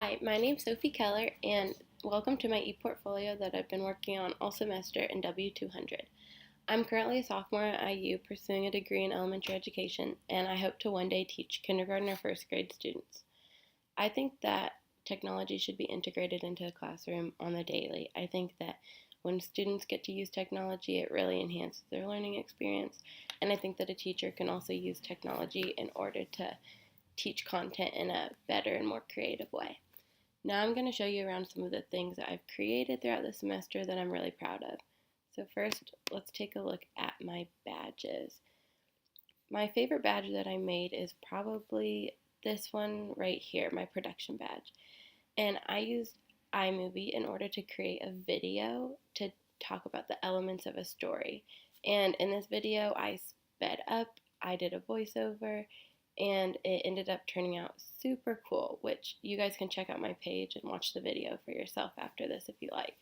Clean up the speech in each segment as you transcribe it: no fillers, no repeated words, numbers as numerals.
Hi, my name's Sophie Keller, and welcome to my eportfolio that I've been working on all semester in W200. I'm currently a sophomore at IU pursuing a degree in elementary education, and I hope to one day teach kindergarten or first grade students. I think that technology should be integrated into a classroom on the daily. I think that when students get to use technology, it really enhances their learning experience, and I think that a teacher can also use technology in order to teach content in a better and more creative way. Now I'm going to show you around some of the things that I've created throughout the semester that I'm really proud of. So first, let's take a look at my badges. My favorite badge that I made is probably this one right here, my production badge. And I used iMovie in order to create a video to talk about the elements of a story. And in this video, I sped up, I did a voiceover, and it ended up turning out super cool, which you guys can check out my page and watch the video for yourself after this if you like.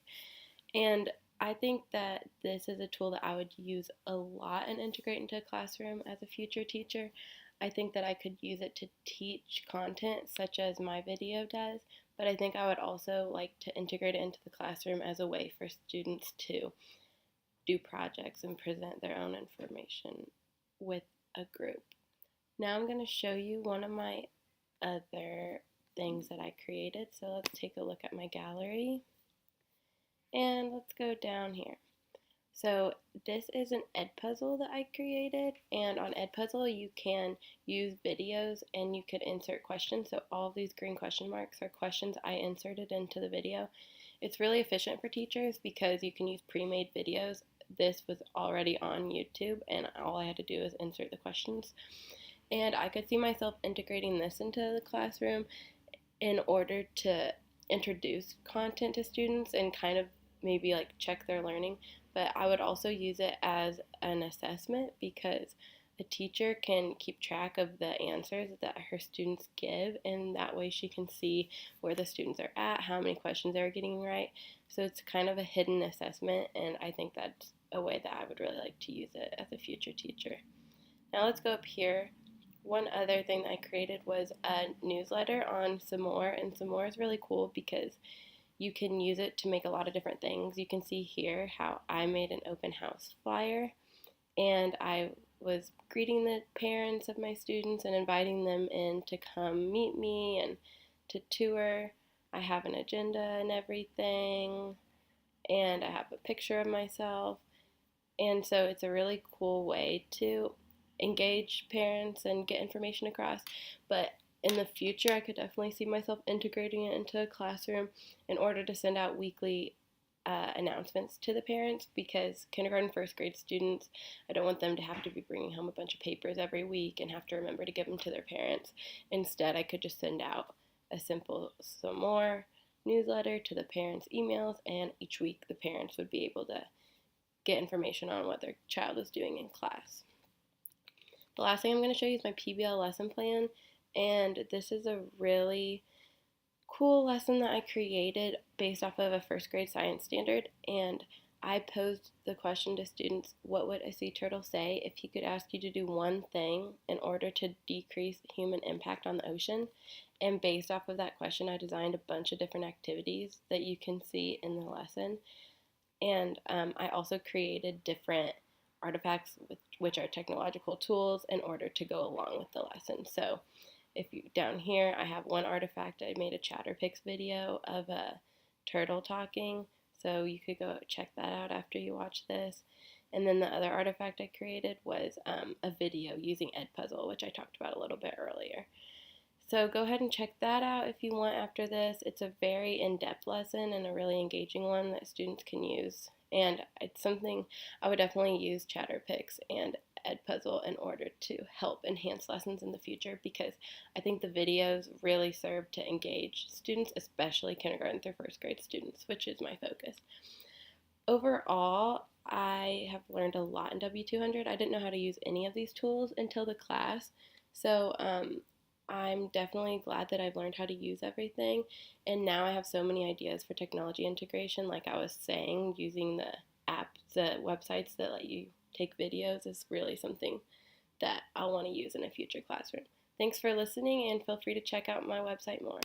And I think that this is a tool that I would use a lot and integrate into a classroom as a future teacher. I think that I could use it to teach content such as my video does, but I think I would also like to integrate it into the classroom as a way for students to do projects and present their own information with a group. Now I'm going to show you one of my other things that I created. So let's take a look at my gallery. And let's go down here. So this is an Edpuzzle that I created, and on Edpuzzle you can use videos and you could insert questions. So all of these green question marks are questions I inserted into the video. It's really efficient for teachers because you can use pre-made videos. This was already on YouTube and all I had to do is insert the questions. And I could see myself integrating this into the classroom in order to introduce content to students and kind of maybe like check their learning. But I would also use it as an assessment because a teacher can keep track of the answers that her students give, and that way she can see where the students are at, how many questions they're getting right. So it's kind of a hidden assessment, and I think that's a way that I would really like to use it as a future teacher. Now let's go up here. One other thing that I created was a newsletter on some more, and some more is really cool because you can use it to make a lot of different things. You can see here how I made an open house flyer, and I was greeting the parents of my students and inviting them in to come meet me and to tour. I have an agenda and everything, and I have a picture of myself. And so it's a really cool way to engage parents and get information across. But in the future, I could definitely see myself integrating it into a classroom in order to send out weekly announcements to the parents, because kindergarten, first grade students, I don't want them to have to be bringing home a bunch of papers every week and have to remember to give them to their parents. Instead, I could just send out a simple some more newsletter to the parents' emails, and each week the parents would be able to get information on what their child is doing in class. The last thing I'm going to show you is my PBL lesson plan, and this is a really cool lesson that I created based off of a first grade science standard, and I posed the question to students, what would a sea turtle say if he could ask you to do one thing in order to decrease human impact on the ocean? And based off of that question, I designed a bunch of different activities that you can see in the lesson. And I also created different artifacts, which are technological tools, in order to go along with the lesson. So if you down here, I have one artifact. I made a Chatterpix video of a turtle talking, so you could go check that out after you watch this. And then the other artifact I created was a video using Edpuzzle, which I talked about a little bit earlier. So go ahead and check that out if you want after this. It's a very in-depth lesson and a really engaging one that students can use. And it's something I would definitely use Chatterpix and Edpuzzle in order to help enhance lessons in the future, because I think the videos really serve to engage students, especially kindergarten through first grade students, which is my focus. Overall, I have learned a lot in W200. I didn't know how to use any of these tools until the class. So I'm definitely glad that I've learned how to use everything, and now I have so many ideas for technology integration. Like I was saying, using the apps, the websites that let you take videos is really something that I'll want to use in a future classroom. Thanks for listening, and feel free to check out my website more.